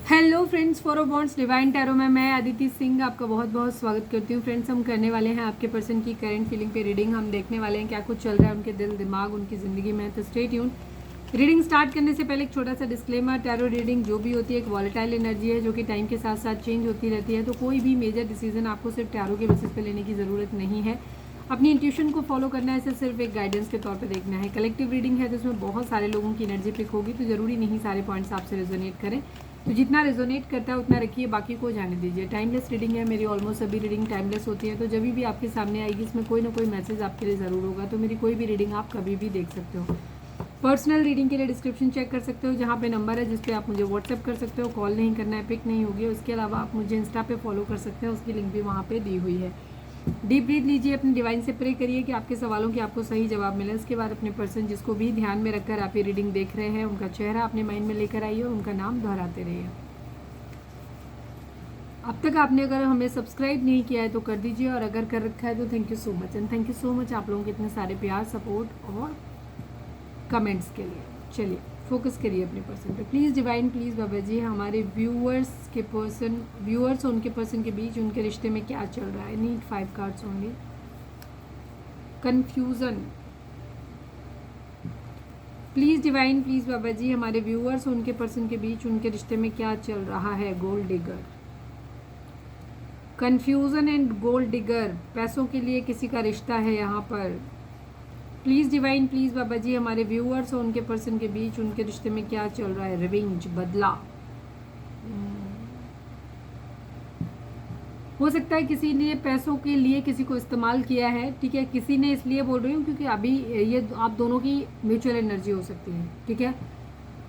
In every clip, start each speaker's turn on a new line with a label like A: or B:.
A: Hello friends, for bonds divine tarot में मैं अदिति सिंह आपका बहुत बहुत स्वागत करती हूँ। फ्रेंड्स, हम करने वाले हैं आपके पर्सन की करंट फीलिंग पे रीडिंग। हम देखने वाले हैं क्या कुछ चल रहा है उनके दिल दिमाग उनकी ज़िंदगी में। तो स्टे ट्यून। रीडिंग स्टार्ट करने से पहले एक छोटा सा डिस्क्लेमर, टैरो रीडिंग जो भी होती है एक वॉलेटाइल एनर्जी है जो कि टाइम के साथ साथ चेंज होती रहती है। तो कोई भी मेजर डिसीजन आपको सिर्फ टैरो के बेसिस पे लेने की ज़रूरत नहीं है। अपनी इंट्यूशन को फॉलो करना है, इसे सिर्फ एक गाइडेंस के तौर पे देखना है। कलेक्टिव रीडिंग है तो इसमें बहुत सारे लोगों की एनर्जी पिक होगी, तो ज़रूरी नहीं सारे पॉइंट्स आपसे रेजोनेट करें। तो जितना रेजोनेट करता है उतना रखिए, बाकी को जाने दीजिए। टाइमलेस रीडिंग है, मेरी ऑलमोस्ट सभी रीडिंग टाइमलेस होती है। तो जब भी आपके सामने आएगी इसमें कोई ना कोई मैसेज आपके लिए ज़रूर होगा। तो मेरी कोई भी रीडिंग आप कभी भी देख सकते हो। पर्सनल रीडिंग के लिए डिस्क्रिप्शन चेक कर सकते हो, जहाँ पे नंबर है जिस पे आप मुझे व्हाट्सएप कर सकते हो। कॉल नहीं करना है, पिक नहीं होगी। उसके अलावा आप मुझे इंस्टा पे फॉलो कर सकते हैं, उसकी लिंक भी वहाँ पे दी हुई है। डीप ब्रीथ लीजिए, अपने डिवाइन से प्रे करिए कि आपके सवालों के आपको सही जवाब मिले। इसके बाद अपने पर्सन जिसको भी ध्यान में रखकर आप ये रीडिंग देख रहे हैं उनका चेहरा अपने माइंड में लेकर आइए और उनका नाम दोहराते रहिए। अब तक आपने अगर हमें सब्सक्राइब नहीं किया है तो कर दीजिए, और अगर कर रखा है तो thank you so much. And thank you so much आप लोगों के इतने सारे प्यार, सपोर्ट और कमेंट्स के लिए। चलिए फोकस करिए अपने पर्सन पे। प्लीज़ डिवाइन, प्लीज़ बाबा जी, हमारे व्यूअर्स और उनके पर्सन के बीच उनके रिश्ते में क्या चल रहा है। Need 5 cards only. Confusion. Please divine, please बाबा जी, हमारे व्यूअर्स और उनके पर्सन के बीच उनके रिश्ते में क्या चल रहा है। Gold digger. Confusion and gold digger, पैसों के लिए किसी का रिश्ता है यहाँ पर। प्लीज़ डिवाइन, प्लीज़ बाबा जी, हमारे व्यूअर्स और उनके पर्सन के बीच उनके रिश्ते में क्या चल रहा है। रिवेंज, बदला। हो सकता है किसी ने पैसों के लिए किसी को इस्तेमाल किया है, ठीक है। किसी ने इसलिए बोल रही हूँ क्योंकि अभी ये आप दोनों की म्यूचुअल एनर्जी हो सकती है, ठीक है।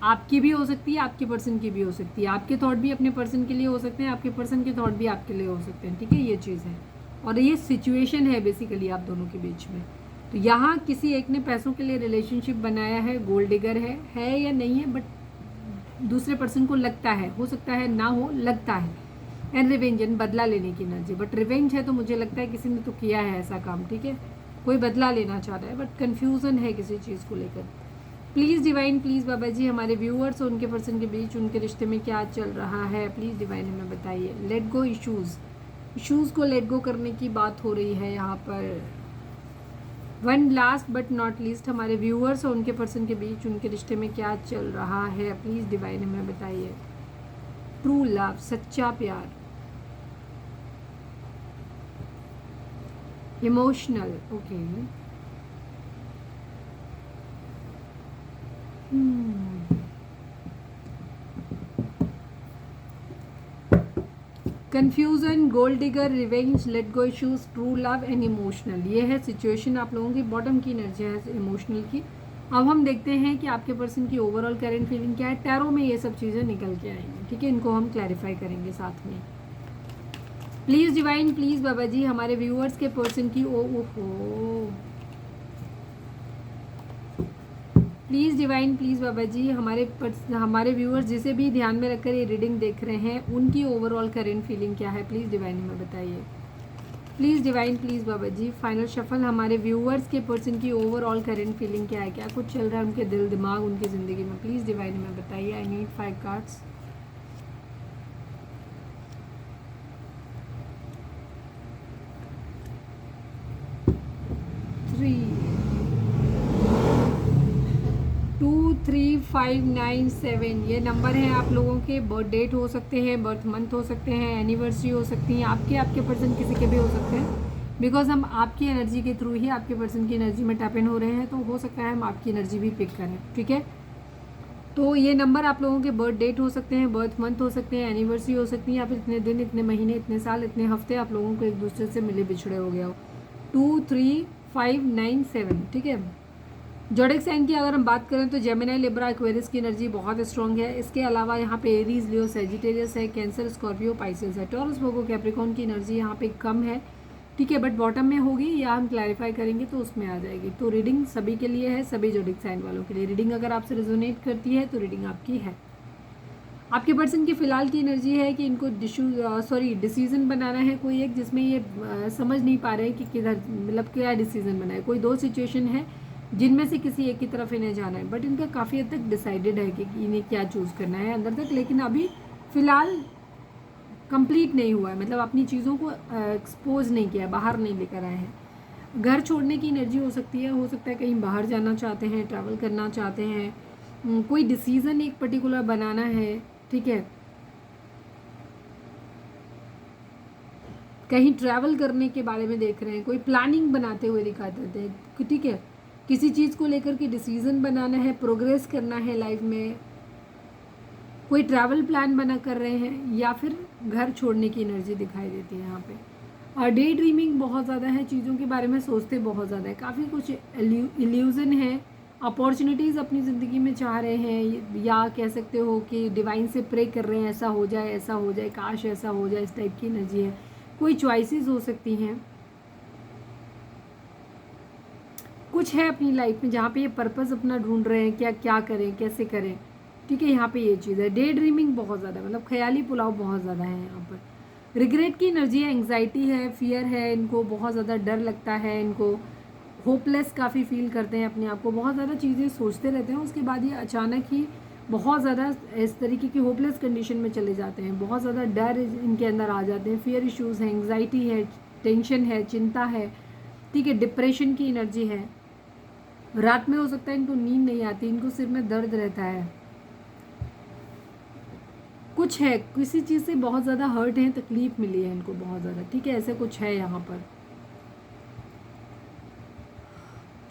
A: आपकी भी हो सकती है, आपके पर्सन की भी हो सकती है। आपके थॉट भी अपने पर्सन के लिए हो सकते हैं, आपके पर्सन के थॉट भी आपके लिए हो सकते हैं, ठीक है। ये चीज़ है और ये सिचुएशन है बेसिकली आप दोनों के बीच में। तो यहाँ किसी एक ने पैसों के लिए रिलेशनशिप बनाया है। गोल्ड डिगर है या नहीं है, बट दूसरे पर्सन को लगता है, हो सकता है ना हो, लगता है। एंड रिवेंज, बदला लेने की एनर्जी। बट रिवेंज है तो मुझे लगता है किसी ने तो किया है ऐसा काम, ठीक है। कोई बदला लेना चाह रहा है, बट कन्फ्यूज़न है किसी चीज़ को लेकर। प्लीज़ डिवाइन, प्लीज़ बाबा जी, हमारे व्यूअर्स और उनके पर्सन के बीच उनके रिश्ते में क्या चल रहा है। प्लीज़ डिवाइन हमें बताइए। लेट गो इश्यूज़ को लेट गो करने की बात हो रही है यहाँ पर। One last but not least, हमारे व्यूअर्स और उनके पर्सन के बीच उनके रिश्ते में क्या चल रहा है। प्लीज़ डिवाइन हमें बताइए। ट्रू लव, सच्चा प्यार। Emotional, okay. Confusion, gold digger, revenge, let go issues, true love and emotional. ये है सिचुएशन आप लोगों की। बॉटम की एनर्जी है इमोशनल की। अब हम देखते हैं कि आपके पर्सन की ओवरऑल करंट फीलिंग क्या है। टैरो में ये सब चीज़ें निकल के आएंगी, ठीक है। इनको हम क्लैरिफाई करेंगे साथ में। प्लीज़ डिवाइन, प्लीज़ बाबा जी, हमारे व्यूअर्स के पर्सन की प्लीज़ डिवाइन, प्लीज़ बाबा जी, हमारे व्यूअर्स जिसे भी ध्यान में रखकर ये रीडिंग देख रहे हैं उनकी ओवरऑल करंट फीलिंग क्या है। प्लीज़ डिवाइन हमें बताइए। प्लीज़ डिवाइन, प्लीज़ बाबा जी, फाइनल शफल, हमारे व्यूअर्स के पर्सन की ओवरऑल करंट फीलिंग क्या है। क्या कुछ चल रहा है उनके दिल दिमाग उनकी ज़िंदगी में। प्लीज़ डिवाइन हमें बताइए। I need 5 cards. थ्री 23597 ये नंबर हैं आप लोगों के। बर्थ डेट हो सकते हैं, बर्थ मंथ हो सकते हैं, एनिवर्सरी हो सकती हैं। आपके पर्सन किसी के भी हो सकते हैं, बिकॉज हम आपकी एनर्जी के थ्रू ही आपके पर्सन की एनर्जी में टैप इन हो रहे हैं। तो हो सकता है हम आपकी एनर्जी भी पिक करें, ठीक है। तो ये नंबर आप लोगों के बर्थ डेट हो सकते हैं, बर्थ मंथ हो सकते हैं, एनिवर्सरी हो सकती है, या फिर इतने दिन, इतने महीने, इतने साल, इतने हफ्ते आप लोगों को एक दूसरे से मिले बिछड़े हो गया हो। 23597, ठीक है। जोडिक साइन की अगर हम बात करें तो जेमिनी, लिब्रा, एक्वेरियस की एनर्जी बहुत स्ट्रॉन्ग है। इसके अलावा यहाँ पे एरीज, लियो, सेजिटेरियस है, कैंसर, स्कॉर्पियो, पाइसेस है, टॉरस, वर्गो, कैप्रिकॉर्न की एनर्जी यहाँ पे कम है, ठीक है। बट बॉटम में होगी या हम क्लैरिफाई करेंगे तो उसमें आ जाएगी। तो रीडिंग सभी के लिए है, सभी जोडिक साइन वालों के लिए। रीडिंग अगर आपसे रेजोनेट करती है तो रीडिंग आपकी है। आपके पर्सन की फ़िलहाल की एनर्जी है कि इनको डिसीजन बनाना है कोई एक, जिसमें ये समझ नहीं पा रहे हैं कि किधर, मतलब क्या डिसीजन बनाए। कोई 2 सिचुएशन है जिनमें से किसी एक की तरफ इन्हें जाना है, बट इनका काफ़ी हद तक डिसाइडेड है कि इन्हें क्या चूज़ करना है अंदर तक। लेकिन अभी फिलहाल कंप्लीट नहीं हुआ है, मतलब अपनी चीज़ों को एक्सपोज नहीं किया, बाहर नहीं लेकर आए हैं। घर छोड़ने की एनर्जी हो सकती है, हो सकता है कहीं बाहर जाना चाहते हैं, ट्रैवल करना चाहते हैं, कोई डिसीज़न एक पर्टिकुलर बनाना है, ठीक है, कहीं ट्रैवल करने के बारे में देख रहे हैं, कोई प्लानिंग बनाते हुए दिखाई देते हैं, ठीक है, किसी चीज़ को लेकर के डिसीज़न बनाना है, प्रोग्रेस करना है लाइफ में, कोई ट्रैवल प्लान बना कर रहे हैं, या फिर घर छोड़ने की एनर्जी दिखाई देती है यहाँ पे। और डे ड्रीमिंग बहुत ज़्यादा है, चीज़ों के बारे में सोचते बहुत ज़्यादा है, काफ़ी कुछ इल्यूज़न है, अपॉर्चुनिटीज़ अपनी ज़िंदगी में चाह रहे हैं, या कह सकते हो कि डिवाइन से प्रे कर रहे हैं ऐसा हो जाए, ऐसा हो जाए, काश ऐसा हो जाए, इस टाइप की एनर्जी है। कोई चॉइसेस हो सकती हैं, कुछ है अपनी लाइफ में जहाँ पे ये पर्पस अपना ढूंढ रहे हैं, क्या क्या करें, कैसे करें, ठीक है, यहाँ पे ये चीज़ है। डे ड्रीमिंग बहुत ज़्यादा, मतलब ख्याली पुलाव बहुत ज़्यादा है यहाँ पर। रिग्रेट की एनर्जी है, एंग्जाइटी है, फियर है, इनको बहुत ज़्यादा डर लगता है, इनको होपलेस काफ़ी फील करते हैं अपने आप को, बहुत ज़्यादा चीज़ें सोचते रहते हैं, उसके बाद ये अचानक ही बहुत ज़्यादा इस तरीके की होपलेस कंडीशन में चले जाते हैं, बहुत ज़्यादा डर इनके अंदर आ जाते हैं, फियर इश्यूज़ है, एंग्जाइटी है, टेंशन है, चिंता है, ठीक है, डिप्रेशन की एनर्जी है। रात में हो सकता है इनको नींद नहीं आती, इनको सिर में दर्द रहता है, कुछ है, किसी चीज़ से बहुत ज़्यादा हर्ट है, तकलीफ मिली है इनको बहुत ज़्यादा, ठीक है, ऐसे कुछ है यहाँ पर।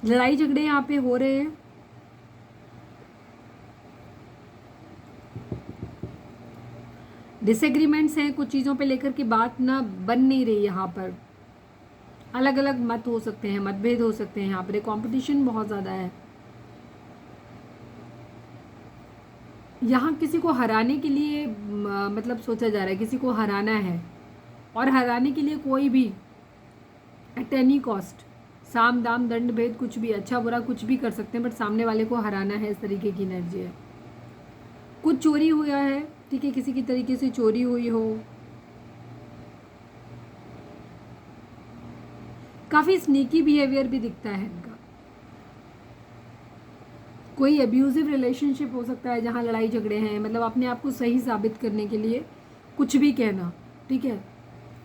A: लड़ाई झगड़े यहाँ पे हो रहे हैं, डिसएग्रीमेंट्स हैं, कुछ चीज़ों पे लेकर के बात ना बन नहीं रही यहाँ पर, अलग अलग मत हो सकते हैं, मतभेद हो सकते हैं, यहाँ पर कंपटीशन बहुत ज़्यादा है। यहाँ किसी को हराने के लिए मतलब सोचा जा रहा है, किसी को हराना है, और हराने के लिए कोई भी एट एनी कॉस्ट, साम दाम दंड भेद कुछ भी, अच्छा बुरा कुछ भी कर सकते हैं, बट सामने वाले को हराना है, इस तरीके की एनर्जी है। कुछ चोरी हुआ है, ठीक है, किसी की तरीके से चोरी हुई हो, काफ़ी स्नीकी बिहेवियर भी दिखता है इनका। कोई अब्यूजिव रिलेशनशिप हो सकता है जहाँ लड़ाई झगड़े हैं, मतलब अपने आप को सही साबित करने के लिए कुछ भी कहना, ठीक है,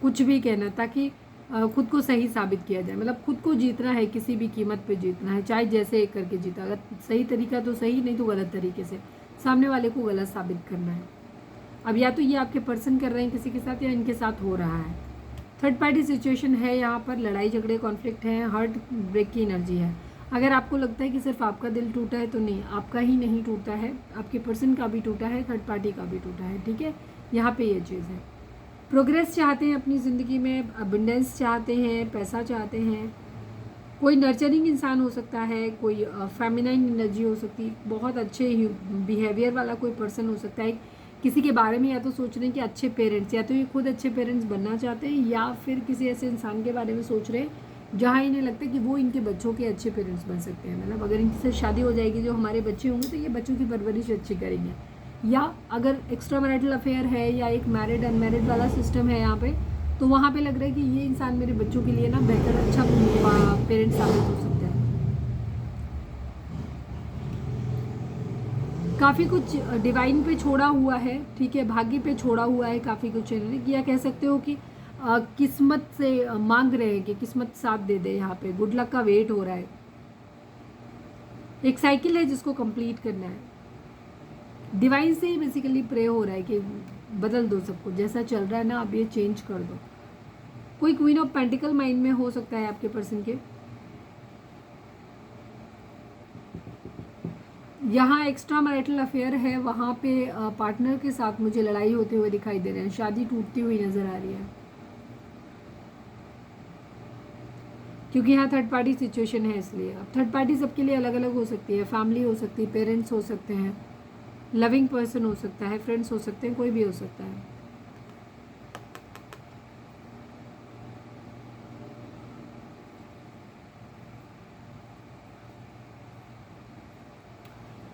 A: कुछ भी कहना ताकि खुद को सही साबित किया जाए, मतलब खुद को जीतना है, किसी भी कीमत पे जीतना है, चाहे जैसे एक करके जीता, अगर सही तरीका तो सही, नहीं तो गलत तरीके से सामने वाले को गलत साबित करना है। अब या तो ये आपके पर्सन कर रहे हैं किसी के साथ, या इनके साथ हो रहा है। थर्ड पार्टी सिचुएशन है यहाँ पर, लड़ाई झगड़े कॉन्फ्लिक्ट है, हार्ट ब्रेक की एनर्जी है। अगर आपको लगता है कि सिर्फ आपका दिल टूटा है, तो नहीं, आपका ही नहीं टूटा है, आपके पर्सन का भी टूटा है, थर्ड पार्टी का भी टूटा है, ठीक है, यहाँ पे ये चीज़ है। प्रोग्रेस चाहते हैं अपनी ज़िंदगी में, अबंडेंस चाहते हैं, पैसा चाहते हैं, कोई नर्चरिंग इंसान हो सकता है, कोई फेमिनाइन एनर्जी हो सकती है, बहुत अच्छे बिहेवियर वाला कोई पर्सन हो सकता है, किसी के बारे में या तो सोच रहे हैं कि अच्छे पेरेंट्स, या तो ये खुद अच्छे पेरेंट्स बनना चाहते हैं, या फिर किसी ऐसे इंसान के बारे में सोच रहे हैं जहाँ इन्हें लगता है कि वो इनके बच्चों के अच्छे पेरेंट्स बन सकते हैं, मतलब अगर इनसे शादी हो जाएगी, जो हमारे बच्चे होंगे, तो ये बच्चों की परवरिश अच्छी करेंगे। या अगर एक्स्ट्रा मैरिटल अफेयर है, या एक मैरिड अनमैरिड वाला सिस्टम है यहाँ पे, तो वहाँ पे लग रहा है कि ये इंसान मेरे बच्चों के लिए ना बेहतर अच्छा पेरेंट्स साबित हो सकता है। काफ़ी कुछ डिवाइन पे छोड़ा हुआ है, ठीक है, भाग्य पे छोड़ा हुआ है काफ़ी कुछ, या कह सकते हो कि किस्मत से मांग रहे हैं कि किस्मत साथ दे दे, यहाँ पे गुड लक का वेट हो रहा है। एक साइकिल है जिसको कंप्लीट करना है, डिवाइन से ही बेसिकली प्रे हो रहा है कि बदल दो सब कुछ, जैसा चल रहा है ना अब ये चेंज कर दो। कोई क्वीन ऑफ पेंटिकल माइंड में हो सकता है आपके पर्सन के, यहाँ एक्स्ट्रा मैरिटल अफेयर है, वहाँ पे पार्टनर के साथ मुझे लड़ाई होते हुए दिखाई दे रहे हैं, शादी टूटती हुई नजर आ रही है, क्योंकि यहाँ थर्ड पार्टी सिचुएशन है, इसलिए अब थर्ड पार्टी सबके लिए अलग अलग हो सकती है, फैमिली हो सकती है, पेरेंट्स हो सकते हैं, लविंग पर्सन हो सकता है, फ्रेंड्स हो सकते हैं, कोई भी हो सकता है।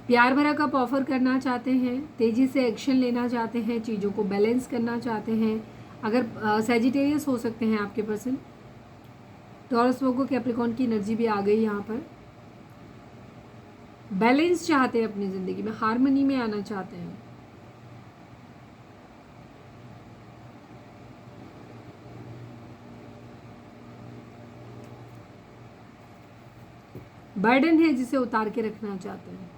A: प्यार भरा कप ऑफर करना चाहते हैं, तेजी से एक्शन लेना चाहते हैं, चीज़ों को बैलेंस करना चाहते हैं। अगर सैजिटेरियस हो सकते हैं आपके पर्सन, टॉरस वर्गो कैप्रिकॉर्न की एनर्जी भी आ गई यहाँ पर। बैलेंस चाहते हैं अपनी ज़िंदगी में, हार्मनी में आना चाहते हैं, बर्डन है जिसे उतार के रखना चाहते हैं।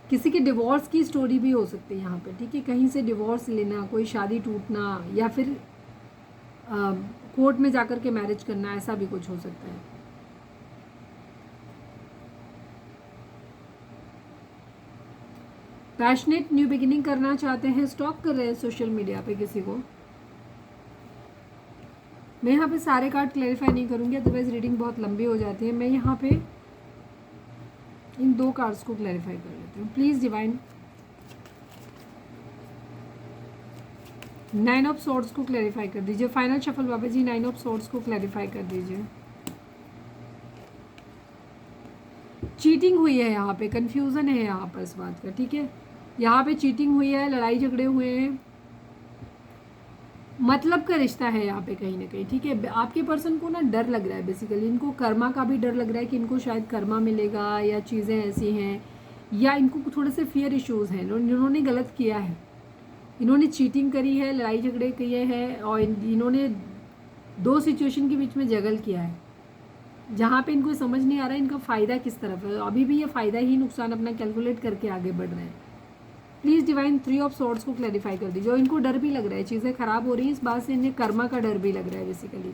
A: किसी के डिवोर्स की स्टोरी भी हो सकती है यहाँ पे, ठीक है, कहीं से डिवोर्स लेना, कोई शादी टूटना, या फिर कोर्ट में जाकर के मैरिज करना, ऐसा भी कुछ हो सकता है। पैशनेट न्यू बिगिनिंग करना चाहते हैं, स्टॉक कर रहे हैं सोशल मीडिया पे किसी को। मैं यहाँ पे सारे कार्ड क्लैरिफाई नहीं करूँगी, अदरवाइज रीडिंग बहुत लंबी हो जाती है। मैं यहाँ पे इन 2 कार्ड्स को क्लैरिफाई कर लेती हूँ। प्लीज़ डिवाइन 9 ऑफ सॉर्ड्स को क्लैरिफाई कर दीजिए। फाइनल शफल बाबा जी 9 ऑफ सॉर्ड्स को क्लैरिफाई कर दीजिए। चीटिंग हुई है यहाँ पे, कंफ्यूजन है यहाँ पर इस बात का, ठीक है, यहाँ पे चीटिंग हुई है, लड़ाई झगड़े हुए हैं, मतलब का रिश्ता है यहाँ पे कहीं ना कहीं, ठीक है। आपके पर्सन को ना डर लग रहा है, बेसिकली इनको कर्मा का भी डर लग रहा है कि इनको शायद कर्मा मिलेगा, या चीज़ें ऐसी हैं, या इनको थोड़े से फियर इश्यूज हैं, इन्होंने गलत किया है, इन्होंने चीटिंग करी है, लड़ाई झगड़े किए हैं, और इन्होंने 2 सिचुएशन के बीच में जगल किया है, जहाँ पे इनको समझ नहीं आ रहा है इनका फ़ायदा किस तरफ है। अभी भी ये फ़ायदा ही नुकसान अपना कैलकुलेट करके आगे बढ़ रहे हैं। प्लीज़ डिवाइन 3 ऑफ सॉर्ड्स को क्लैरिफाई कर दीजिए। और इनको डर भी लग रहा है, चीज़ें खराब हो रही हैं, इस बात से इन्हें कर्मा का डर भी लग रहा है बेसिकली।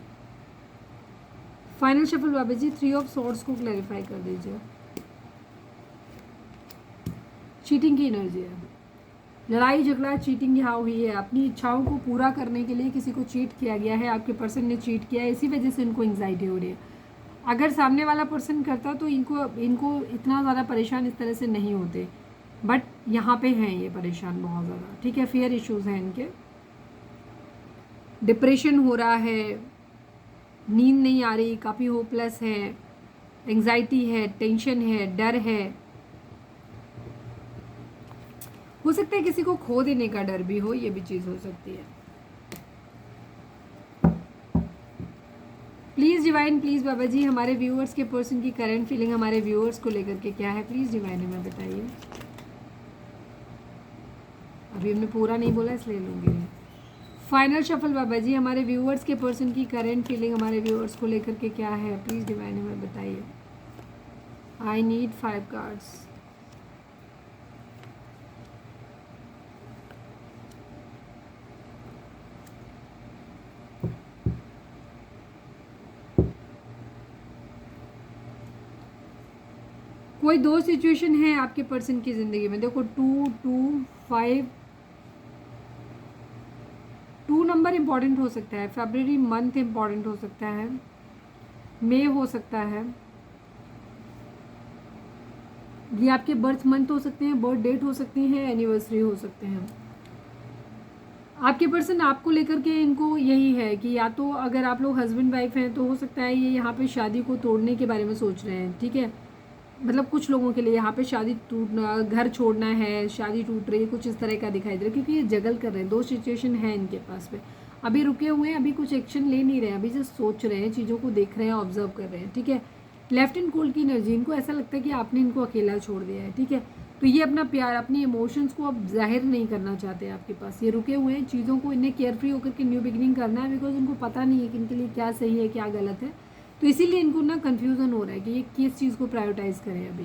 A: फाइनल शफल बाबा जी 3 ऑफ सॉर्ड्स को क्लैरिफाई कर दीजिए। चीटिंग की एनर्जी है, लड़ाई झगड़ा चीटिंग यहाँ हुई है, अपनी इच्छाओं को पूरा करने के लिए किसी को चीट किया गया है, आपके पर्सन ने चीट किया है, इसी वजह से इनको एंग्जाइटी हो रही है। अगर सामने वाला पर्सन करता तो इनको इतना ज़्यादा परेशान इस तरह से नहीं होते, बट यहाँ पे हैं ये परेशान बहुत ज़्यादा, ठीक है। फियर इश्यूज हैं इनके, डिप्रेशन हो रहा है, नींद नहीं आ रही, काफ़ी होपलेस है, एंग्जाइटी है, टेंशन है, डर है, हो सकता है किसी को खो देने का डर भी हो, ये भी चीज़ हो सकती है। प्लीज़ डिवाइन, प्लीज़ बाबा जी हमारे व्यूअर्स के पर्सन की करंट फीलिंग हमारे व्यूअर्स को लेकर के क्या है, प्लीज़ डिवाइन हमें बताइए। अभी हमने पूरा नहीं बोला इसलिए लूँगी। फाइनल शफल बाबा जी हमारे व्यूअर्स के पर्सन की करंट फीलिंग हमारे व्यूअर्स को लेकर के क्या है, प्लीज़ डिवाइन हमें बताइए। I need 5 cards. कोई 2 सिचुएशन है आपके पर्सन की ज़िंदगी में, देखो 2, 2, 5, 2 नंबर इम्पॉर्टेंट हो सकता है, फरवरी मंथ इम्पॉर्टेंट हो सकता है, मई हो सकता है, ये आपके बर्थ मंथ हो सकते हैं, बर्थ डेट हो सकती है, एनिवर्सरी हो सकते हैं। आपके पर्सन आपको लेकर के इनको यही है कि या तो अगर आप लोग हस्बैंड वाइफ हैं तो हो सकता है ये यहाँ पे शादी को तोड़ने के बारे में सोच रहे हैं, ठीक है। मतलब कुछ लोगों के लिए यहाँ पे शादी टूटना, घर छोड़ना है, शादी टूट रही है, कुछ इस तरह का दिखाई दे रहा है, क्योंकि ये जगल कर रहे हैं, 2 सिचुएशन है इनके पास में, अभी रुके हुए हैं, अभी कुछ एक्शन ले नहीं रहे हैं, अभी जस्ट सोच रहे हैं, चीज़ों को देख रहे हैं, ऑब्जर्व कर रहे हैं, ठीक है। लेफ्ट एंड कोल्ड की एनर्जी, इनको ऐसा लगता है कि आपने इनको अकेला छोड़ दिया है, ठीक है। तो ये अपना प्यार, अपनी इमोशंस को अब जाहिर नहीं करना चाहते आपके पास, ये रुके हुए हैं, चीज़ों को इन्हें केयरफ्री होकर के न्यू बिगिनिंग करना है, बिकॉज इनको पता नहीं है कि इनके लिए क्या सही है क्या गलत है, तो इसीलिए इनको ना कन्फ्यूज़न हो रहा है कि ये किस चीज़ को प्रायोरिटाइज़ करें अभी।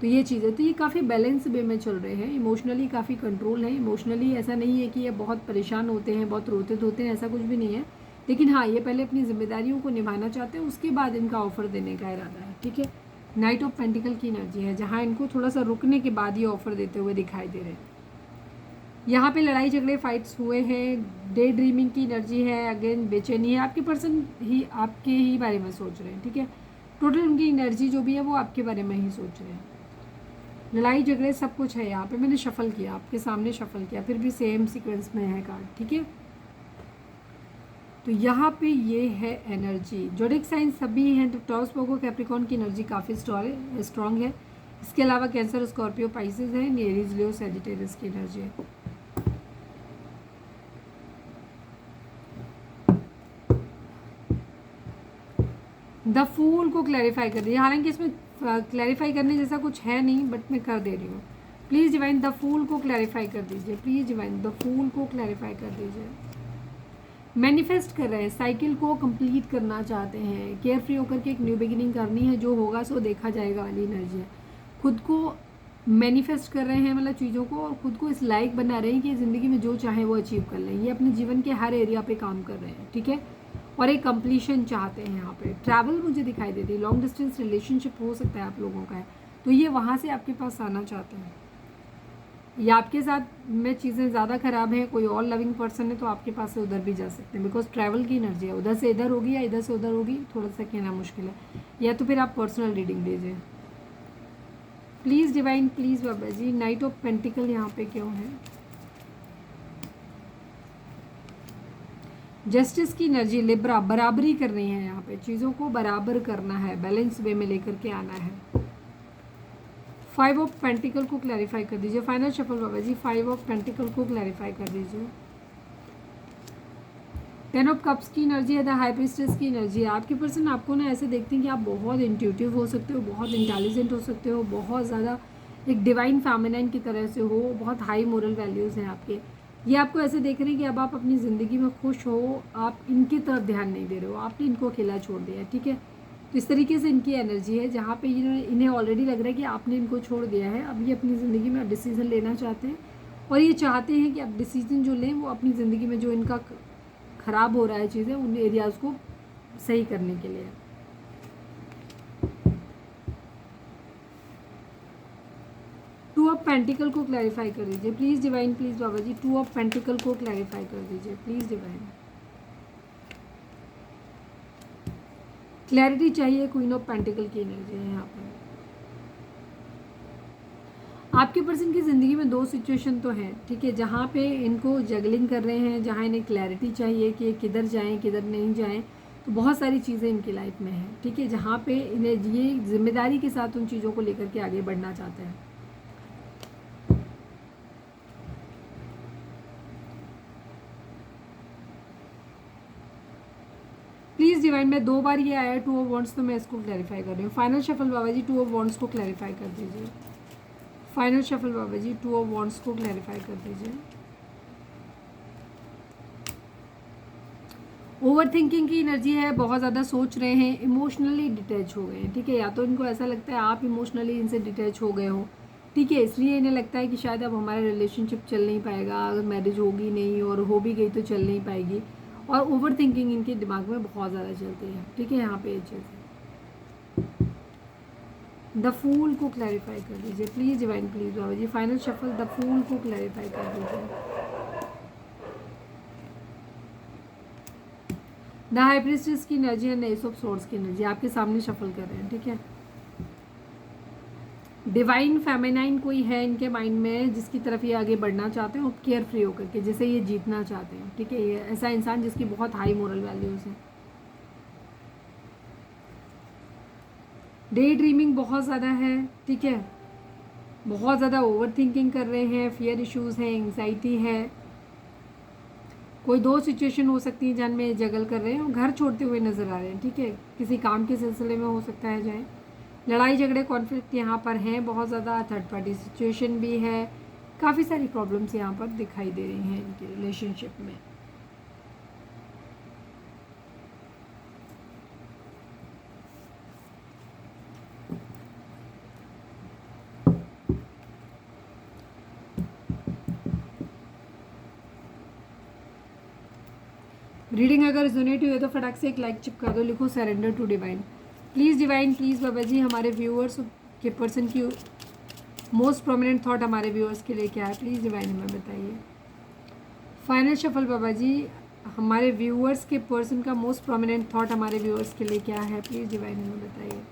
A: तो ये चीज़ है, तो ये काफ़ी बैलेंस वे में चल रहे हैं, इमोशनली काफ़ी कंट्रोल है, इमोशनली ऐसा नहीं है कि ये बहुत परेशान होते हैं, बहुत रोते धोते हैं, ऐसा कुछ भी नहीं है, लेकिन हाँ ये पहले अपनी जिम्मेदारियों को निभाना चाहते हैं, उसके बाद इनका ऑफर देने का इरादा है, ठीक है। नाइट ऑफ पेंटिकल की एनर्जी है, जहाँ इनको थोड़ा सा रुकने के बाद ये ऑफर देते हुए दिखाई दे रहे हैं। यहाँ पे लड़ाई झगड़े फाइट्स हुए हैं, डे ड्रीमिंग की एनर्जी है, अगेन बेचैनी है, आपके पर्सन ही आपके ही बारे में सोच रहे हैं, ठीक है। टोटल उनकी एनर्जी जो भी है वो आपके बारे में ही सोच रहे हैं। लड़ाई झगड़े सब कुछ है यहाँ पे, मैंने शफल किया, आपके सामने शफल किया, फिर भी सेम सीक्वेंस में है कार्ड, ठीक है। तो यहाँ पे ये है एनर्जी, जोडिक साइन सभी हैं, तो टॉरस वर्गो कैप्रिकॉर्न की एनर्जी काफ़ी स्ट्रॉन्ग है। इसके अलावा कैंसर, स्कॉर्पियो, पाइसेस है, एरीज, लियो, सैजिटेरियस की एनर्जी है। द फूल को क्लैरिफाई कर दिया, हालांकि इसमें क्लैरिफाई करने जैसा कुछ है नहीं, बट मैं कर दे रही हूँ। प्लीज़ डिवाइन द फूल को क्लैरिफाई कर दीजिए, प्लीज़ डिवाइन द फूल को क्लैरिफाई कर दीजिए। मैनिफेस्ट कर रहे हैं, साइकिल को कंप्लीट करना चाहते हैं, केयर फ्री होकर के एक न्यू बिगिनिंग करनी है, जो होगा सो देखा जाएगा वाली एनर्जी है। खुद को मैनिफेस्ट कर रहे हैं, मतलब चीज़ों को, और खुद को इस लायक बना रहे हैं कि ज़िंदगी में जो चाहे वो अचीव कर लें। ये अपने जीवन के हर एरिया पे काम कर रहे हैं, ठीक है, और एक कंप्लीशन चाहते हैं। यहाँ पे ट्रैवल मुझे दिखाई देती है, लॉन्ग डिस्टेंस रिलेशनशिप हो सकता है आप लोगों का है, तो ये वहाँ से आपके पास आना चाहते हैं, या आपके साथ में चीज़ें ज़्यादा ख़राब हैं, कोई और लविंग पर्सन है तो आपके पास से उधर भी जा सकते हैं, बिकॉज ट्रैवल की एनर्जी है। उधर से इधर होगी या इधर से उधर होगी, थोड़ा सा कहना मुश्किल है, या तो फिर आप पर्सनल रीडिंग दीजिए प्लीज़ डिवाइन, प्लीज़ बाबा जी। नाइट ऑफ पेंटिकल यहाँ पे क्यों है? जस्टिस की एनर्जी, लिब्रा, बराबरी करनी है यहाँ पे, चीज़ों को बराबर करना है, बैलेंस वे में लेकर के आना है। 5 ऑफ पेंटिकल को क्लैरिफाई कर दीजिए फाइनल शफल बाबा जी। 5 ऑफ पेंटिकल को क्लैरिफाई कर दीजिए। 10 ऑफ कप्स की एनर्जी है, द हाई प्रीस्टेस की एनर्जी है। आपके पर्सन आपको ना ऐसे देखते हैं कि आप बहुत इंट्यूटिव हो सकते हो, बहुत इंटेलिजेंट हो सकते हो, बहुत ज़्यादा एक डिवाइन फेमिनाइन की तरह से हो, बहुत हाई मोरल वैल्यूज़ हैं आपके। ये आपको ऐसे देख रहे हैं कि अब आप अपनी ज़िंदगी में खुश हो, आप इनकी तरफ ध्यान नहीं दे रहे हो, आपने इनको अकेला छोड़ दिया है, ठीक है। तो इस तरीके से इनकी एनर्जी है, जहाँ पे इन्हें ऑलरेडी लग रहा है कि आपने इनको छोड़ दिया है। अब ये अपनी ज़िंदगी में डिसीज़न लेना चाहते हैं, और ये चाहते हैं कि अब डिसीज़न जो लें वो अपनी ज़िंदगी में जो इनका ख़राब हो रहा है चीज़ें, उन एरियाज़ को सही करने के लिए। टू ऑफ पेंटिकल को क्लैरिफाई कर दीजिए प्लीज़ डिवाइन, प्लीज़ बाबा जी। 2 ऑफ पेंटिकल को क्लैरिफाई कर दीजिए प्लीज़ डिवाइन। क्लैरिटी चाहिए, क्वीन ऑफ पेंटिकल की एनर्जी है यहाँ पर। आपके पर्सन की ज़िंदगी में 2 सिचुएशन तो हैं, ठीक है, जहाँ पे इनको जगलिंग कर रहे हैं, जहाँ इन्हें क्लैरिटी चाहिए कि किधर जाएं किधर नहीं जाएं। तो बहुत सारी चीज़ें इनकी लाइफ में हैं, ठीक है, जहाँ पे इन्हें ये जिम्मेदारी के साथ उन चीज़ों को लेकर के आगे बढ़ना चाहते हैं। प्लीज़ डिवाइन, में 2 बार ये आया 2 ऑफ वॉन्ड्स, तो मैं इसको क्लैरिफाई कर रही हूँ। फाइनल शफल बाबा जी, 2 ऑफ वॉन्ड्स को क्लैरिफाई कर दीजिए। फाइनल शफल बाबा जी, 2 ऑफ वॉन्ड्स को क्लैरिफाई कर दीजिए। ओवर थिंकिंग की एनर्जी है, बहुत ज़्यादा सोच रहे हैं, इमोशनली डिटैच हो गए हैं, ठीक है, या तो इनको ऐसा लगता है आप इमोशनली इनसे डिटैच हो गए हो, ठीक है, इसलिए इन्हें लगता है कि शायद अब हमारा रिलेशनशिप चल नहीं पाएगा, अगर मैरिज होगी नहीं, और हो भी गई तो चल नहीं पाएगी। और ओवर थिंकिंग इनके दिमाग में बहुत ज़्यादा चलती है, ठीक है, यहाँ पे ये चीज़ है। द फूल को क्लैरिफाई कर दीजिए प्लीज़ डिवाइन, प्लीज़ बाबा जी। फाइनल शफल, द फूल को क्लैरिफाई कर दीजिए। द हाई प्रीस्टेस की एनर्जी है, एस ऑफ सोर्ड्स की एनर्जी आपके सामने शफल कर रहे हैं, ठीक है। डिवाइन फेमिनाइन कोई है इनके माइंड में, जिसकी तरफ ये आगे बढ़ना चाहते हैं, और केयर फ्री होकर के जिसे ये जीतना चाहते हैं, ठीक है, ये ऐसा इंसान जिसकी बहुत हाई मोरल वैल्यूज़ हैं। डे ड्रीमिंग बहुत ज़्यादा है, ठीक है, बहुत ज़्यादा ओवर थिंकिंग कर रहे हैं, फियर इश्यूज़ हैं, एंग्जाइटी है। कोई 2 सिचुएशन हो सकती है जिनमें जगल कर रहे हैं, और घर छोड़ते हुए नज़र आ रहे हैं, ठीक है, किसी काम के सिलसिले में हो सकता है जाए। लड़ाई झगड़े कॉन्फ्लिक्ट यहाँ पर हैं बहुत ज़्यादा, थर्ड पार्टी सिचुएशन भी है, काफ़ी सारी प्रॉब्लम्स यहाँ पर दिखाई दे रही हैं इनके रिलेशनशिप में। रीडिंग अगर रिजोनेट हुई है तो फटाक से एक लाइक चिपका दो, लिखो surrender to divine. Please divine, please बाबा जी, हमारे व्यूअर्स के पर्सन की मोस्ट प्रोमिनेंट थॉट हमारे व्यूअर्स के लिए क्या है, प्लीज़ डिवाइन हमें बताइए। फाइनल शफल बाबा जी, हमारे व्यूअर्स के पर्सन का मोस्ट प्रोमिनेंट थॉट हमारे व्यूअर्स के लिए क्या है, प्लीज़ डिवाइन हमें बताइए।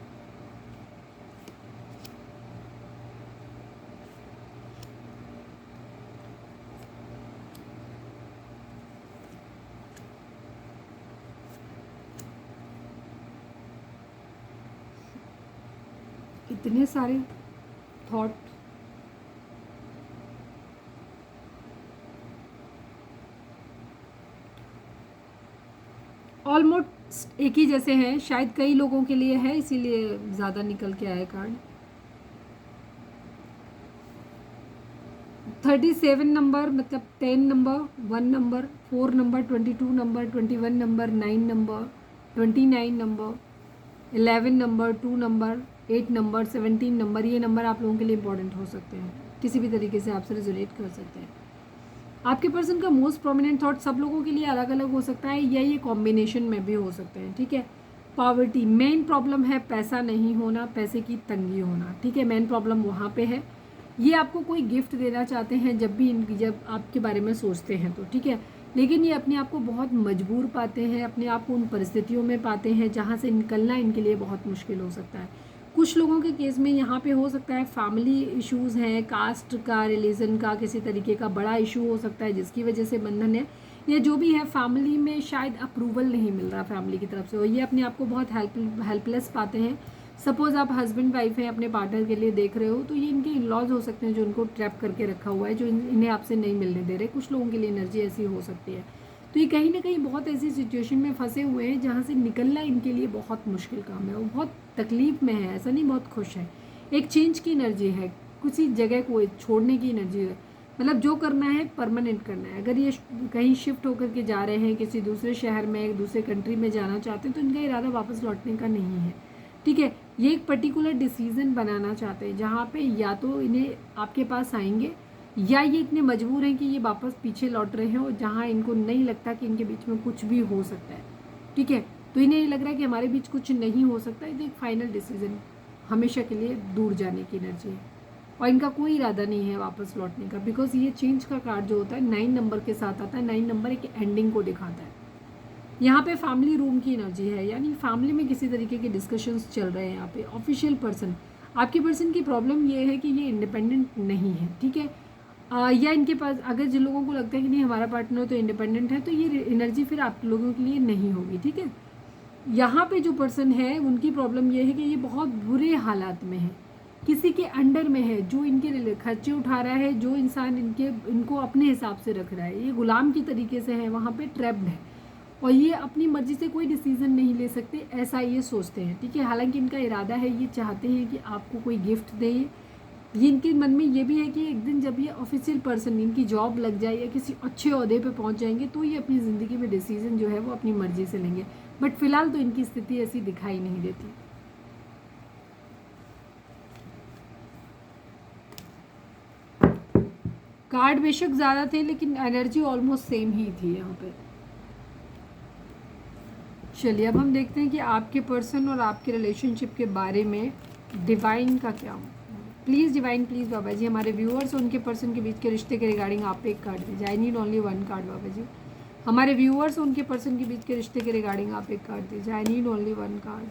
A: इतने सारे थॉट, ऑलमोस्ट एक ही जैसे हैं, शायद कई लोगों के लिए है इसीलिए ज़्यादा निकल के आए कार्ड। 37 नंबर मतलब 10 number, 1 number, 4 number, 22 number, 21 number, 9 number, 29 number, 11 number, 2 number, 8 number, 17 number, ये नंबर आप लोगों के लिए इंपॉर्टेंट हो सकते हैं, किसी भी तरीके से आपसे रिजोनेट कर सकते हैं। आपके पर्सन का मोस्ट प्रोमिनेंट थॉट सब लोगों के लिए अलग अलग हो सकता है या ये कॉम्बिनेशन में भी हो सकते हैं, ठीक है। पॉवर्टी मेन प्रॉब्लम है, पैसा नहीं होना, पैसे की तंगी होना, ठीक है, मेन प्रॉब्लम वहाँ पे है। ये आपको कोई गिफ्ट देना चाहते हैं जब आपके बारे में सोचते हैं तो, ठीक है, लेकिन ये अपने आप को बहुत मजबूर पाते हैं, अपने आप को उन परिस्थितियों में पाते हैं जहाँ से निकलना इनके लिए बहुत मुश्किल हो सकता है। कुछ लोगों के केस में यहाँ पे हो सकता है फैमिली इश्यूज़ हैं, कास्ट का, रिलीजन का, किसी तरीके का बड़ा इशू हो सकता है जिसकी वजह से बंधन है, या जो भी है फैमिली में शायद अप्रूवल नहीं मिल रहा फैमिली की तरफ से, और ये अपने आप को बहुत हेल्पलेस पाते हैं। सपोज़ आप हस्बैंड वाइफ हैं, अपने पार्टनर के लिए देख रहे हो, तो ये इनके इन-लॉज हो सकते हैं जो इनको ट्रैप करके रखा हुआ है, जो इन्हें आपसे नहीं मिलने दे रहे। कुछ लोगों के लिए एनर्जी ऐसी हो सकती है। तो ये कहीं ना कहीं बहुत ऐसी सिचुएशन में फंसे हुए हैं जहाँ से निकलना इनके लिए बहुत मुश्किल काम है, वो बहुत तकलीफ में है, ऐसा नहीं बहुत खुश है। एक चेंज की एनर्जी है, किसी जगह को छोड़ने की एनर्जी है, मतलब जो करना है परमानेंट करना है। अगर ये कहीं शिफ्ट होकर के जा रहे हैं, किसी दूसरे शहर में, दूसरे कंट्री में जाना चाहते हैं, तो इनका इरादा वापस लौटने का नहीं है, ठीक है। ये एक पर्टिकुलर डिसीज़न बनाना चाहते हैं जहाँ पे या तो इन्हें आपके पास आएंगे, या ये इतने मजबूर हैं कि ये वापस पीछे लौट रहे हैं, और जहाँ इनको नहीं लगता कि इनके बीच में कुछ भी हो सकता है, ठीक है। तो इन्हें ये लग रहा है कि हमारे बीच कुछ नहीं हो सकता, ये एक फाइनल डिसीजन, हमेशा के लिए दूर जाने की एनर्जी है, और इनका कोई इरादा नहीं है वापस लौटने का, बिकॉज ये चेंज का कार्ड जो होता है 9 नंबर के साथ आता है। 9 नंबर एक एंडिंग को दिखाता है। यहाँ पे फैमिली रूम की एनर्जी है, यानी फैमिली में किसी तरीके के डिस्कशंस चल रहे हैं। यहाँ पे ऑफिशियल पर्सन, आपके पर्सन की प्रॉब्लम ये है कि ये इंडिपेंडेंट नहीं है, ठीक है। या इनके पास, अगर जिन लोगों को लगता है कि नहीं हमारा पार्टनर तो इंडिपेंडेंट है, तो ये एनर्जी फिर आप लोगों के लिए नहीं होगी, ठीक है। यहाँ पे जो पर्सन है उनकी प्रॉब्लम ये है कि ये बहुत बुरे हालात में है, किसी के अंडर में है, जो इनके लिए खर्चे उठा रहा है, जो इंसान इनको अपने हिसाब से रख रहा है, ये गुलाम की तरीके से है, वहाँ पे ट्रैप्ड है, और ये अपनी मर्जी से कोई डिसीजन नहीं ले सकते, ऐसा ये सोचते हैं, ठीक है। हालांकि इनका इरादा है, ये चाहते हैं कि आपको कोई गिफ्ट दे। ये इनके मन में ये भी है कि एक दिन जब ये ऑफिशियल पर्सन, इनकी जॉब लग जाए या किसी अच्छे ओहदे पे पहुंच जाएंगे, तो ये अपनी ज़िंदगी में डिसीजन जो है वो अपनी मर्जी से लेंगे, बट फिलहाल तो इनकी स्थिति ऐसी दिखाई नहीं देती। कार्ड बेशक ज़्यादा थे लेकिन एनर्जी ऑलमोस्ट सेम ही थी यहाँ पे। चलिए अब हम देखते हैं कि आपके पर्सन और आपके रिलेशनशिप के बारे में डिवाइन का क्या। प्लीज़ डिवाइन, प्लीज़ बाबा जी, हमारे व्यूअर्स और उनके पर्सन के बीच के रिश्ते के रिगार्डिंग आप एक कार्ड दीजिए। आई नीड ओनली 1 कार्ड बाबा जी। हमारे व्यूअर्स और उनके पर्सन के बीच के रिश्ते के रिगार्डिंग आप एक कार्ड दीजिए। I need only 1 card.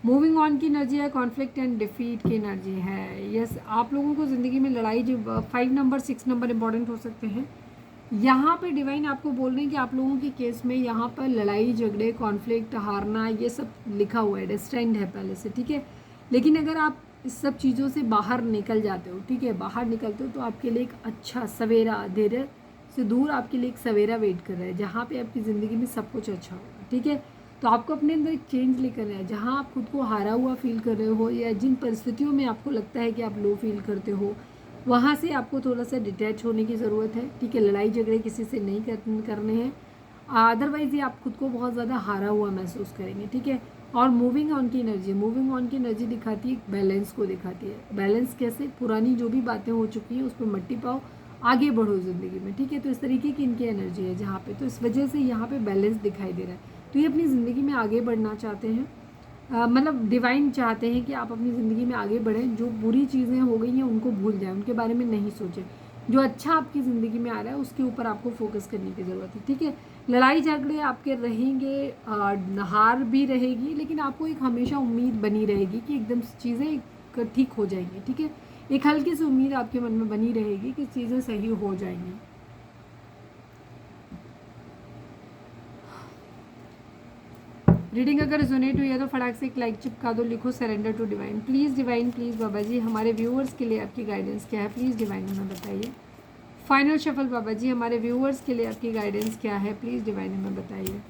A: Moving on की एनर्जी है, कॉन्फ्लिक्ट एंड डिफीट की एनर्जी है। यस, आप लोगों को ज़िंदगी में लड़ाई, जो 5 नंबर 6 नंबर इंपॉर्टेंट हो सकते हैं। यहाँ पे डिवाइन आपको बोल रहे हैं कि आप लोगों के केस में यहाँ पर लड़ाई झगड़े, कॉन्फ्लिक्ट, हारना, ये सब लिखा हुआ है, डेस्टाइन्ड है पहले से, ठीक है। लेकिन अगर आप इस सब चीज़ों से बाहर निकल जाते हो, ठीक है, बाहर निकलते हो, तो आपके लिए एक अच्छा सवेरा, अंधेरे से दूर आपके लिए एक सवेरा वेट कर रहा है, जहाँ पे आपकी ज़िंदगी में सब कुछ अच्छा होगा, ठीक है। तो आपको अपने अंदर एक चेंज लेकर आना है, जहाँ आप खुद को हारा हुआ फील कर रहे हो, या जिन परिस्थितियों में आपको लगता है कि आप लो फील करते हो, वहाँ से आपको थोड़ा सा डिटैच होने की ज़रूरत है, ठीक है। लड़ाई झगड़े किसी से नहीं करने हैं, अदरवाइज़ ये आप खुद को बहुत ज़्यादा हारा हुआ महसूस करेंगे, ठीक है। और मूविंग ऑन की एनर्जी, मूविंग ऑन की एनर्जी दिखाती है बैलेंस को, दिखाती है बैलेंस कैसे, पुरानी जो भी बातें हो चुकी हैं उस पर मट्टी पाओ, आगे बढ़ो ज़िंदगी में, ठीक है। तो इस तरीके की इनकी एनर्जी है जहाँ पे, तो इस वजह से यहाँ पे बैलेंस दिखाई दे रहा है। तो ये अपनी ज़िंदगी में आगे बढ़ना चाहते हैं, मतलब डिवाइन चाहते हैं कि आप अपनी ज़िंदगी में आगे बढ़ें, जो बुरी चीज़ें हो गई हैं उनको भूल जाएं, उनके बारे में नहीं सोचें, जो अच्छा आपकी ज़िंदगी में आ रहा है उसके ऊपर आपको फोकस करने की ज़रूरत है, ठीक है। लड़ाई झगड़े आपके रहेंगे, हार भी रहेगी, लेकिन आपको एक हमेशा उम्मीद बनी रहेगी कि एकदम चीज़ें ठीक हो जाएंगी, ठीक है। एक हल्की सी उम्मीद आपके मन में बनी रहेगी कि चीज़ें सही हो जाएंगी। रीडिंग अगर रिजोनेट हुई है तो फटाक से एक लाइक चिपका दो, लिखो surrender to divine. Please divine, please बाबा जी, हमारे व्यूअर्स के लिए आपकी गाइडेंस क्या है, प्लीज़ डिवाइन हमें बताइए। फाइनल शफल बाबा जी, हमारे व्यूअर्स के लिए आपकी गाइडेंस क्या है, प्लीज़ डिवाइन हमें बताइए।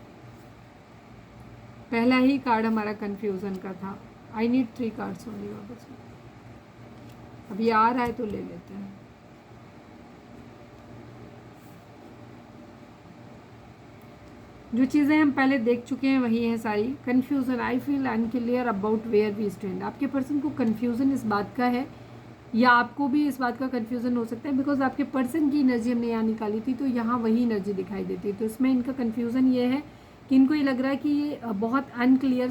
A: पहला ही कार्ड हमारा कन्फ्यूज़न का था। आई नीड 3 कार्ड्स ओनली बाबा जी। अभी आ रहा है तो ले लेते हैं। जो चीज़ें हम पहले देख चुके हैं वही है सारी। Confusion, I feel unclear about where we stand. आपके पर्सन को कन्फ्यूज़न इस बात का है, या आपको भी इस बात का कन्फ्यूज़न हो सकता है, बिकॉज आपके पर्सन की एनर्जी हमने यहाँ निकाली थी तो यहाँ वही एनर्जी दिखाई देती है। तो इसमें इनका कन्फ्यूज़न ये है कि इनको ये लग रहा है कि ये बहुत अनक्लियर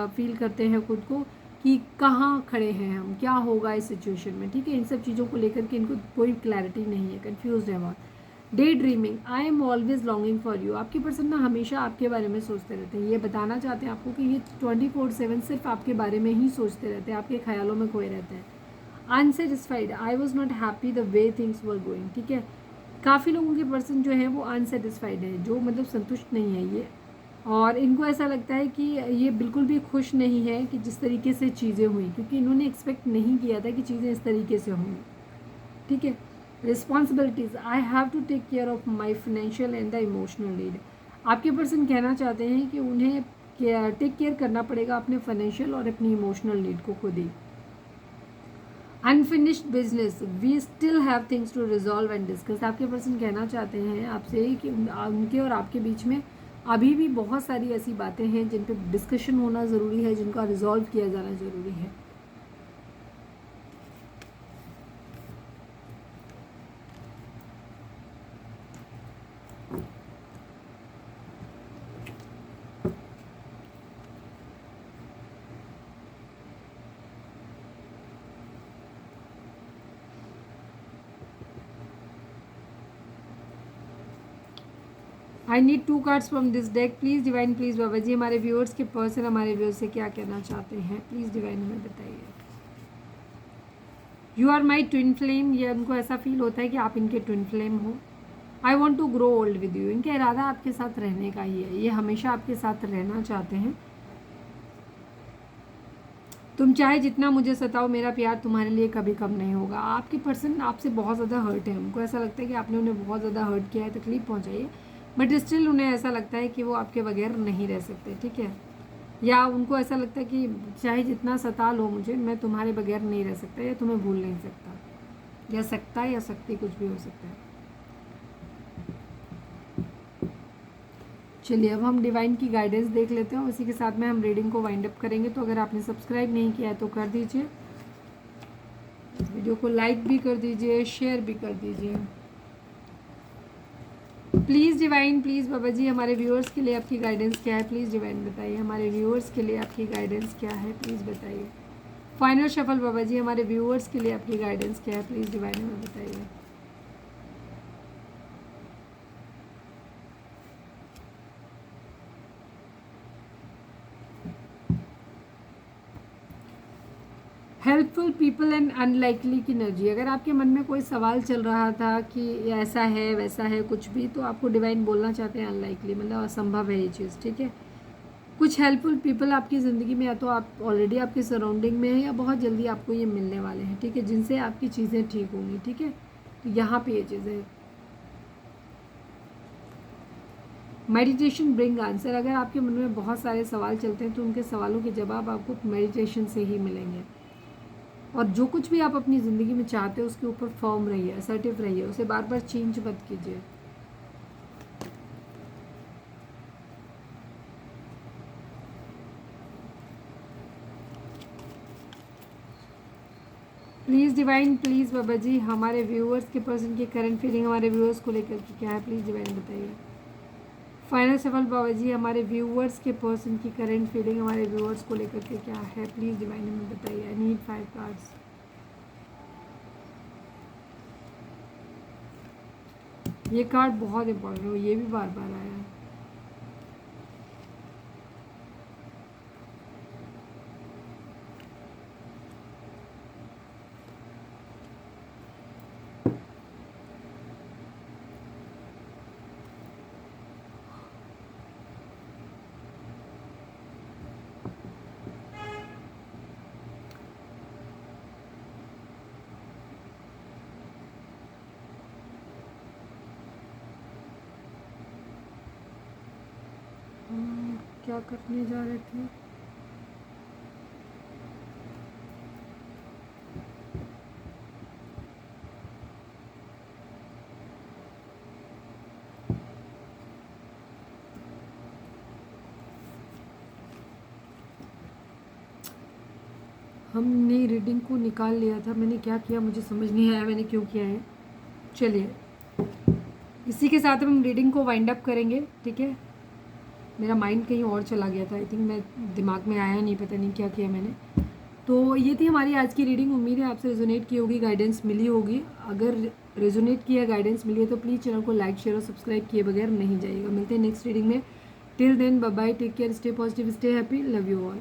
A: फील करते हैं खुद को कि कहाँ खड़े हैं हम, क्या होगा इस सिचुएशन में, ठीक है। इन सब चीज़ों को लेकर के इनको कोई क्लैरिटी नहीं है, कन्फ्यूज है बहुत। Day dreaming, I am always longing for you. आपके पर्सन ना हमेशा आपके बारे में सोचते रहते हैं, ये बताना चाहते हैं आपको कि ये 24/7 सिर्फ आपके बारे में ही सोचते रहते हैं, आपके ख्यालों में खोए रहते हैं। Unsatisfied, I was not happy the way things were going, ठीक है। काफ़ी लोगों के पर्सन जो है वो अनसेटिस्फाइड है, जो मतलब संतुष्ट नहीं है ये, और इनको ऐसा लगता है कि ये बिल्कुल भी खुश नहीं है कि जिस तरीके से चीज़ें हुई, क्योंकि इन्होंने एक्सपेक्ट नहीं किया था कि चीज़ें इस तरीके से होंगी, ठीक है। Responsibilities, I have to take care of my financial and the emotional need. आपके पर्सन कहना चाहते हैं कि उन्हें टेक केयर करना पड़ेगा अपने फाइनेंशियल और अपनी इमोशनल नीड को खुद ही। Unfinished business, we still have things to resolve and discuss. आपके पर्सन कहना चाहते हैं आपसे कि उनके और आपके बीच में अभी भी बहुत सारी ऐसी बातें हैं जिन पे डिस्कशन होना ज़रूरी है, जिनका रिजॉल्व किया जाना ज़रूरी है। I need 2 cards from this deck please divine, please बाबा जी। हमारे व्यूअर्स के पर्सन हमारे व्यूअर्स से क्या कहना चाहते हैं, प्लीज़ डिवाइन हमें बताइए। You are my twin flame, ये उनको ऐसा फील होता है कि आप इनके ट्विन फ्लेम हो। I want to grow old with you, इनका इरादा आपके साथ रहने का ही है, ये हमेशा आपके साथ रहना चाहते हैं। तुम चाहे जितना मुझे सताओ, मेरा प्यार तुम्हारे लिए कभी कम नहीं होगा। आपके पर्सन आपसे बहुत ज़्यादा हर्ट है, उनको ऐसा लगता है कि आपने उन्हें बहुत ज़्यादा हर्ट किया है, तकलीफ पहुंचाई है, बट स्टिल उन्हें ऐसा लगता है कि वो आपके बगैर नहीं रह सकते, ठीक है। या उनको ऐसा लगता है कि चाहे जितना सता लो मुझे, मैं तुम्हारे बगैर नहीं रह सकता, या तुम्हें भूल नहीं सकता, या सकता या सकती, कुछ भी हो सकता है। चलिए अब हम डिवाइन की गाइडेंस देख लेते हैं, उसी के साथ में हम रीडिंग को वाइंड अप करेंगे। तो अगर आपने सब्सक्राइब नहीं किया है तो कर दीजिए, वीडियो को लाइक भी कर दीजिए, शेयर भी कर दीजिए। प्लीज़ डिवाइन, प्लीज़ बाबा जी, हमारे व्यूअर्स के लिए आपकी गाइडेंस क्या है, प्लीज़ डिवाइन बताइए। हमारे व्यूअर्स के लिए आपकी गाइडेंस क्या है, प्लीज़ बताइए। फाइनल शफल बाबा जी, हमारे व्यूअर्स के लिए आपकी गाइडेंस क्या है, प्लीज़ डिवाइन हमें बताइए। हेल्पफुल पीपल एंड अनलाइकली की एनर्जी, अगर आपके मन में कोई सवाल चल रहा था कि ऐसा है वैसा है कुछ भी, तो आपको डिवाइन बोलना चाहते हैं अनलाइकली, मतलब असंभव है ये चीज़, ठीक है। कुछ हेल्पफुल पीपल आपकी ज़िंदगी में या तो आप ऑलरेडी आपके सराउंडिंग में है, या बहुत जल्दी आपको ये मिलने वाले हैं, ठीक है, जिनसे आपकी चीज़ें ठीक होंगी, ठीक है। तो यहाँ पे ये चीज़ें, मेडिटेशन ब्रिंग आंसर, अगर आपके मन में बहुत सारे सवाल चलते हैं तो उनके सवालों के जवाब आपको मेडिटेशन से ही मिलेंगे। और जो कुछ भी आप अपनी ज़िंदगी में चाहते हो उसके ऊपर फर्म रहिए, असर्टिव रहिए, उसे बार बार चेंज मत कीजिए। प्लीज़ डिवाइन, प्लीज़ बाबा जी, हमारे व्यूअर्स के पर्सन की करंट फीलिंग हमारे व्यूअर्स को लेकर के क्या है, प्लीज़ डिवाइन बताइए। फाइनल सफल बाबा जी, हमारे व्यूअर्स के पर्सन की करंट फीलिंग हमारे व्यूअर्स को लेकर के क्या है, प्लीज़ डिवाइन हमें बताइए। I need 5 cards. ये कार्ड बहुत इंपॉर्टेंट है, ये भी बार बार आया है। क्या करने जा रहे थे, हमने रीडिंग को निकाल लिया था, मैंने क्या किया मुझे समझ नहीं आया मैंने क्यों किया है। चलिए इसी के साथ हम रीडिंग को वाइंड अप करेंगे, ठीक है। मेरा माइंड कहीं और चला गया था, आई थिंक मैं दिमाग में आया नहीं, पता नहीं क्या किया मैंने। तो ये थी हमारी आज की रीडिंग। उम्मीद है आपसे रेजोनेट की होगी, गाइडेंस मिली होगी। अगर रेजोनेट किया, गाइडेंस मिली है तो प्लीज़ चैनल को लाइक शेयर और सब्सक्राइब किए बगैर नहीं जाइएगा। मिलते हैं नेक्स्ट रीडिंग में। Till then bye bye, take care, stay positive, stay happy, love you all.